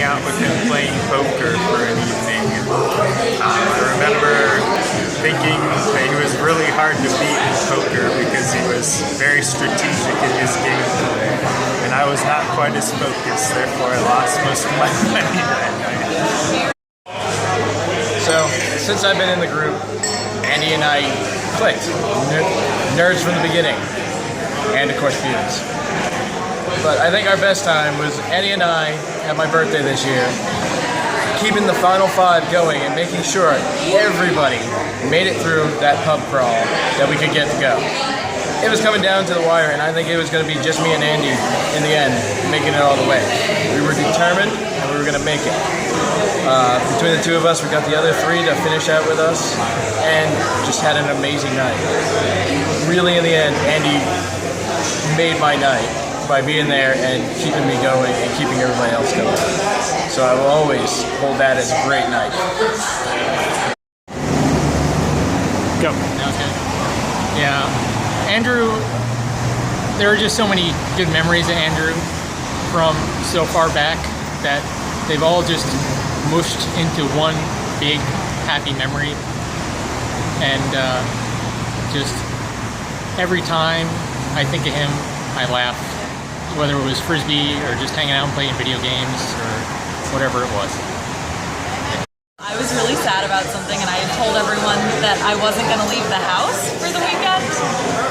out with him playing poker for an evening. I remember thinking that he was really hard to beat in poker because he was very strategic in his gameplay, and I was not quite as focused, therefore I lost most of my money that night. So, since I've been in the group, Andy and I clicked. Nerds from the beginning. And of course, beers. But I think our best time was Andy and I, at my birthday this year, keeping the final five going and making sure everybody made it through that pub crawl that we could get to go. It was coming down to the wire, and I think it was going to be just me and Andy in the end, making it all the way. We were determined, and we were going to make it. Between the two of us, we got the other three to finish out with us, and just had an amazing night. Really, in the end, Andy made my night by being there and keeping me going and keeping everybody else going. So I will always hold that as a great night. Go. Sounds good. Yeah. Andrew, there are just so many good memories of Andrew from so far back that they've all just mushed into one big happy memory. And just every time I think of him, I laugh, whether it was Frisbee or just hanging out and playing video games or whatever it was. I was really sad about something, and I had told everyone that I wasn't going to leave the house for the weekend,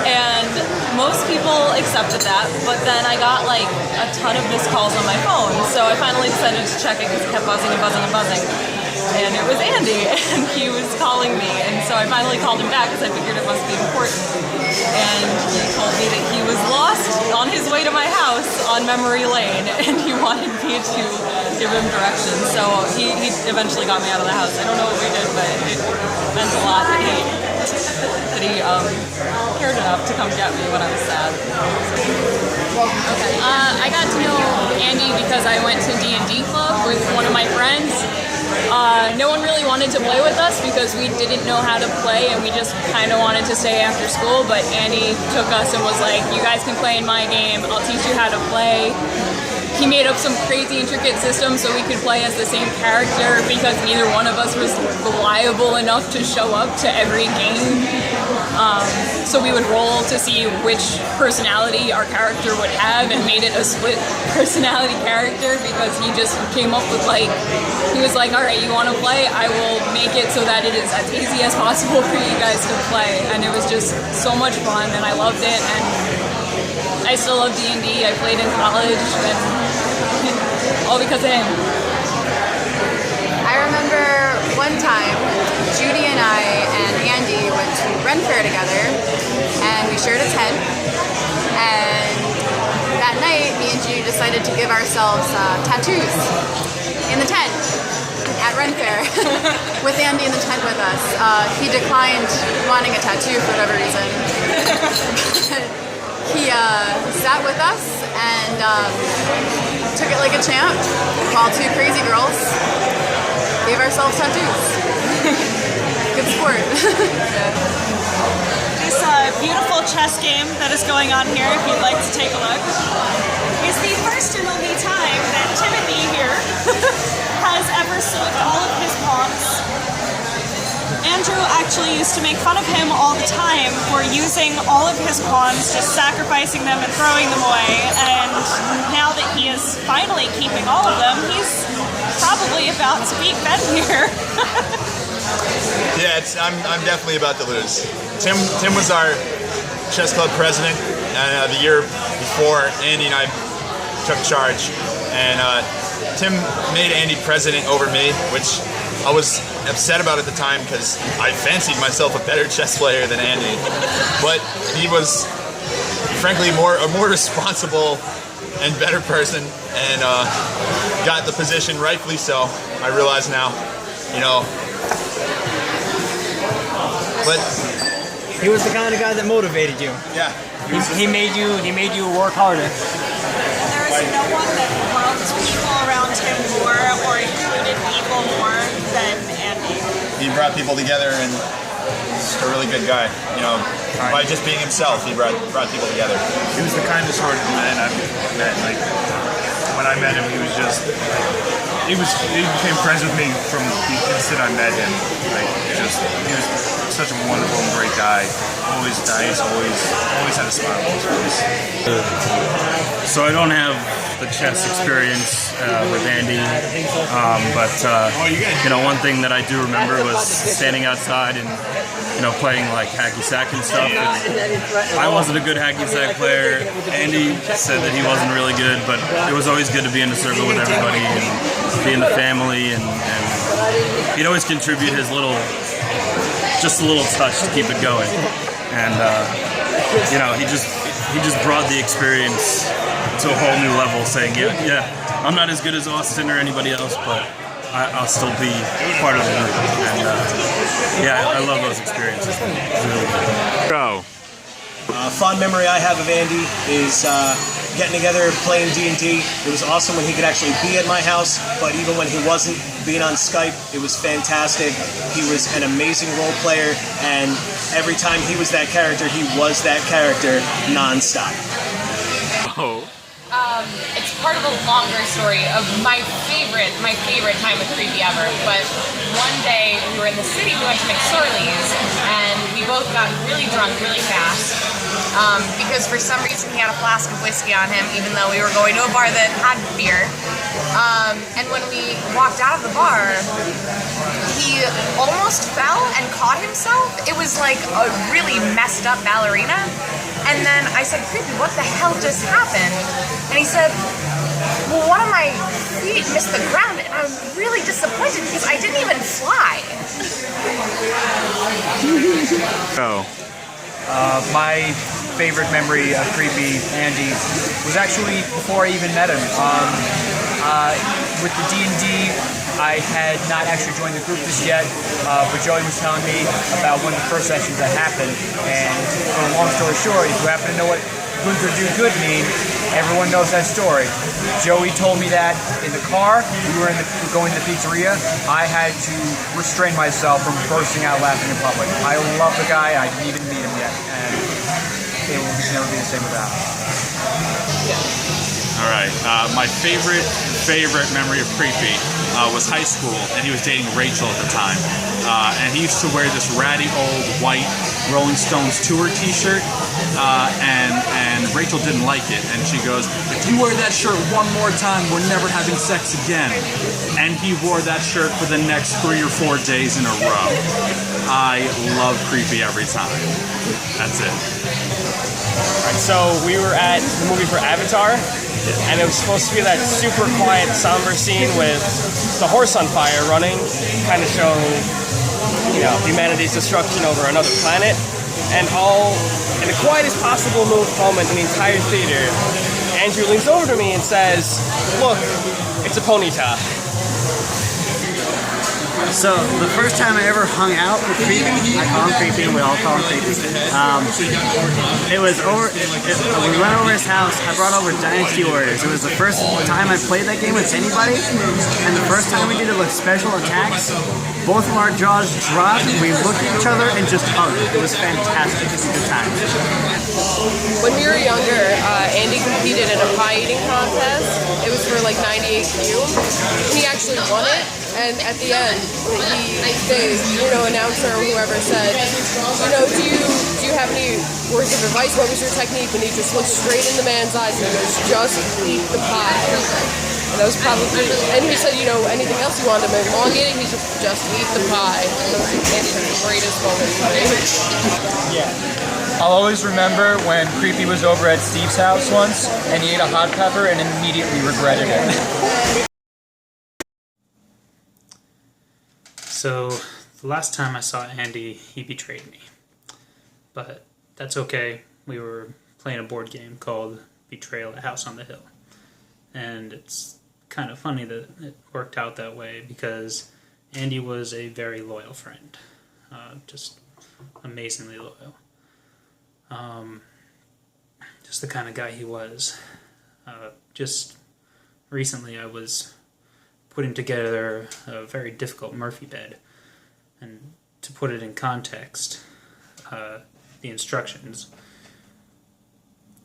and most people accepted that, but then I got like a ton of missed calls on my phone, so I finally decided to check it because it kept buzzing and buzzing and buzzing, and it was Andy, and he was calling me, and so I finally called him back because I figured it must be important, and he told me that he was lost on his way to my house on Memory Lane, and he wanted me to give him directions, so he eventually got me out of the house. I don't know what we did, but it meant a lot that he cared enough to come get me when I was sad. I got to know Andy because I went to D&D club with one of my friends. No one really wanted to play with us because we didn't know how to play and we just kind of wanted to stay after school, but Andy took us and was like, you guys can play in my game, I'll teach you how to play. He made up some crazy intricate system so we could play as the same character because neither one of us was reliable enough to show up to every game. So we would roll to see which personality our character would have and made it a split personality character because he just came up with he was like, alright, you want to play? I will make it so that it is as easy as possible for you guys to play. And it was just so much fun and I loved it. And I still love D&D. I played in college, and all because of him. I remember one time, Judy and I and Andy went to Ren Fair together, and we shared a tent. And that night, me and Judy decided to give ourselves tattoos in the tent at Ren Fair with Andy in the tent with us. He declined wanting a tattoo for whatever reason. He sat with us and took it like a champ, while two crazy girls gave ourselves tattoos. Good sport. This beautiful chess game that is going on here, if you'd like to take a look, is the first and only time that Timothy here has ever sold all of his pawns. Andrew actually used to make fun of him all the time for using all of his pawns, just sacrificing them and throwing them away, and now that he is finally keeping all of them, he's probably about to beat Ben here. Yeah, I'm definitely about to lose. Tim was our chess club president the year before Andy and I took charge, and Tim made Andy president over me, which I was upset about at the time because I fancied myself a better chess player than Andy, but he was frankly a more responsible and better person, and got the position rightfully so. I realize now, but He was the kind of guy that motivated you. yeah, He made you work harder. There is no one that loved people around him more or included people more than Andy. he brought people together, and he's a really good guy. By just being himself, he brought people together. He was the kindest hearted man I've met. Like, when I met him, he was just he became friends with me from the instant I met him. Like, he was such a wonderful and great guy. Always nice, always had a smile on his face. So I don't have the chess experience with Andy, but one thing that I do remember was standing outside and playing like hacky sack and stuff. And I wasn't a good hacky sack player. Andy said that he wasn't really good, but it was always good to be in a circle with everybody and be in the family, and he'd always contribute his just a little touch to keep it going. And he just brought the experience to a whole new level, saying, yeah, I'm not as good as Austin or anybody else, but I'll still be part of the group. And I love those experiences. It's really good. Go. Fond memory I have of Andy is getting together, playing D&D. It was awesome when he could actually be at my house, but even when he wasn't, being on Skype, it was fantastic. He was an amazing role player, and every time he was that character, he was that character nonstop. Oh. It's part of a longer story of my favorite time with Creepy ever. But one day we were in the city, we went to McSorley's, and we both got really drunk really fast. Because for some reason he had a flask of whiskey on him, even though we were going to a bar that had beer. And when we walked out of the bar, he almost fell and caught himself. It was like a really messed up ballerina. And then I said, Creepy, what the hell just happened? And he said, well, one of my feet missed the ground, and I'm really disappointed because I didn't even fly. Go. My favorite memory of Creepy Andy was actually before I even met him. With the D&D, I had not actually joined the group just yet, but Joey was telling me about one of the first sessions that happened, and for a long story short, if you happen to know what Gunther do good mean, everyone knows that story. Joey told me that in the car, we were going to the pizzeria. I had to restrain myself from bursting out laughing in public. I love the guy, I didn't even meet him yet, and it will never be the same without him. All right, my favorite memory of Creepy was high school, and he was dating Rachel at the time. And he used to wear this ratty old white Rolling Stones tour t-shirt, and Rachel didn't like it, and she goes, if you wear that shirt one more time, we're never having sex again. And he wore that shirt for the next 3 or 4 days in a row. I love Creepy every time. That's it. Alright, so we were at the movie for Avatar, and it was supposed to be that super quiet, somber scene with the horse on fire running, kind of show, humanity's destruction over another planet. And all, in the quietest possible moment in the entire theater, Andrew leans over to me and says, look, it's a ponyta. So, the first time I ever hung out with Creepy, I call him Creepy, we all call him Creepy. It was we went over his house, I brought over Dynasty Warriors. It was the first time I played that game with anybody, and the first time we did it with special attacks, both of our jaws dropped, we looked at each other and just hugged. It was fantastic, it was a good time. When we were younger, Andy competed in a pie eating contest. It was for like 98Q, and he actually won it. And at the end, the announcer or whoever said, do you have any words of advice? What was your technique? And he just looked straight in the man's eyes and he goes, just eat the pie. And that was probably, and he said, anything else you wanted to elongate it? He said, just eat the pie. And that was the greatest moment for me. Yeah. I'll always remember when Creepy was over at Steve's house once, and he ate a hot pepper and immediately regretted it. So, the last time I saw Andy, he betrayed me. But that's okay. We were playing a board game called Betrayal at House on the Hill. And it's kind of funny that it worked out that way because Andy was a very loyal friend. Just amazingly loyal. Just the kind of guy he was. Just recently I was putting together a very difficult Murphy bed. And to put it in context, the instructions,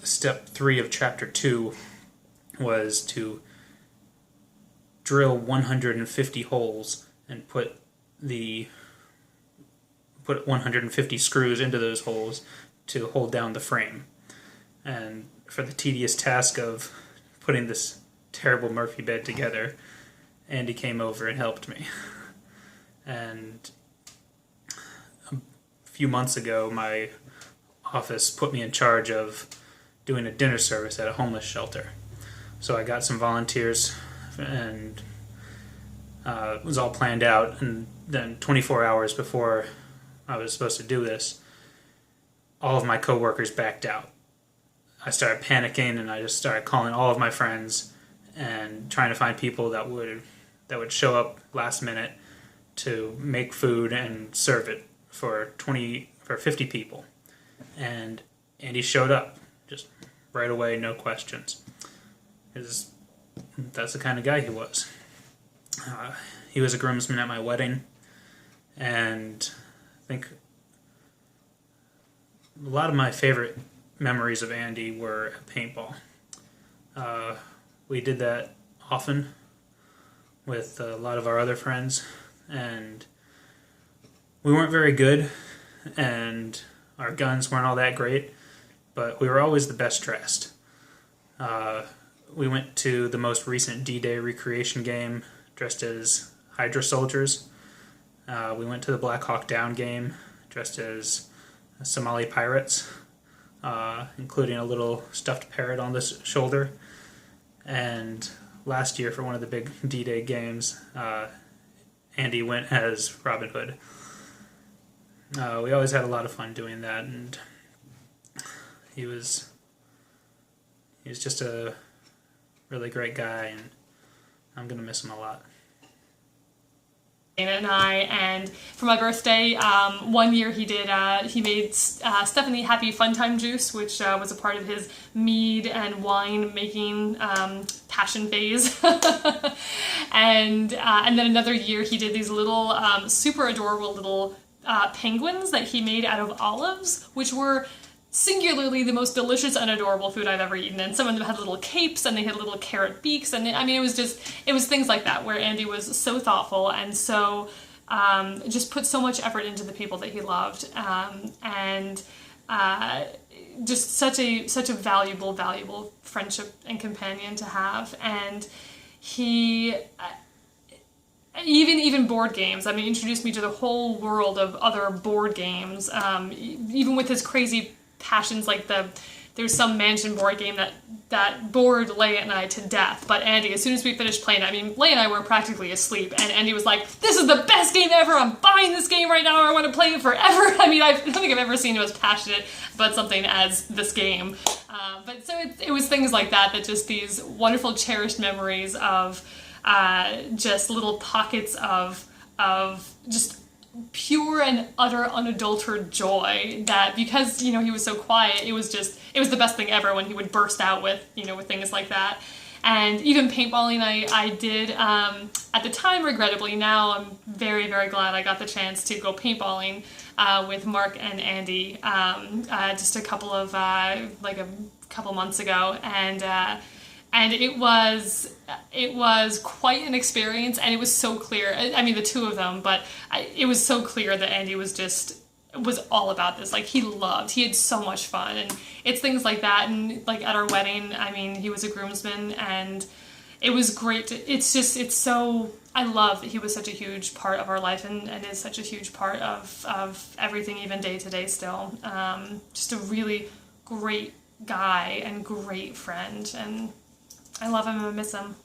step 3 of chapter 2 was to drill 150 holes and put 150 screws into those holes to hold down the frame. And for the tedious task of putting this terrible Murphy bed together, Andy came over and helped me. And a few months ago, my office put me in charge of doing a dinner service at a homeless shelter. So I got some volunteers, and it was all planned out. And then 24 hours before I was supposed to do this, all of my coworkers backed out. I started panicking, and I just started calling all of my friends and trying to find people that would show up last minute to make food and serve it for 50 people. And Andy showed up just right away, no questions. That's the kind of guy he was. He was a groomsman at my wedding, and I think a lot of my favorite memories of Andy were at paintball. We did that often with a lot of our other friends, and we weren't very good, and our guns weren't all that great, but we were always the best dressed. We went to the most recent D-Day recreation game dressed as Hydra soldiers. We went to the Black Hawk Down game dressed as Somali pirates, including a little stuffed parrot on the shoulder. And last year, for one of the big D-Day games, Andy went as Robin Hood. We always had a lot of fun doing that, and he was just a really great guy, and I'm going to miss him a lot. Dana and I, and for my birthday, one year he made Stephanie Happy Fun Time Juice, which was a part of his mead and wine making passion phase. and then another year he did these little super adorable little penguins that he made out of olives, which were singularly the most delicious and adorable food I've ever eaten. And some of them had little capes, and they had little carrot beaks, and it was things like that where Andy was so thoughtful and so just put so much effort into the people that he loved, and just such a valuable friendship and companion to have. And he even board games, introduced me to the whole world of other board games, even with his crazy passions, like there's some mansion board game that bored Leia and I to death. But Andy, as soon as we finished playing it, Leia and I were practically asleep, and Andy was like, "This is the best game ever! I'm buying this game right now! I want to play it forever!" I don't think I've ever seen him as passionate about something as this game. But so it was things like that just these wonderful, cherished memories of just little pockets of just pure and utter unadulterated joy, that because he was so quiet, it was the best thing ever when he would burst out with things like that. And even paintballing I did at the time, regrettably. Now I'm very, very glad I got the chance to go paintballing with Mark and Andy just a couple months ago, and it was quite an experience, and it was so clear. The two of them, but it was so clear that Andy was all about this. He had so much fun, and it's things like that. And like at our wedding, he was a groomsman, and it was great. I love that he was such a huge part of our life, and is such a huge part of everything, even day to day still. Just a really great guy and great friend, and I love him and I miss him.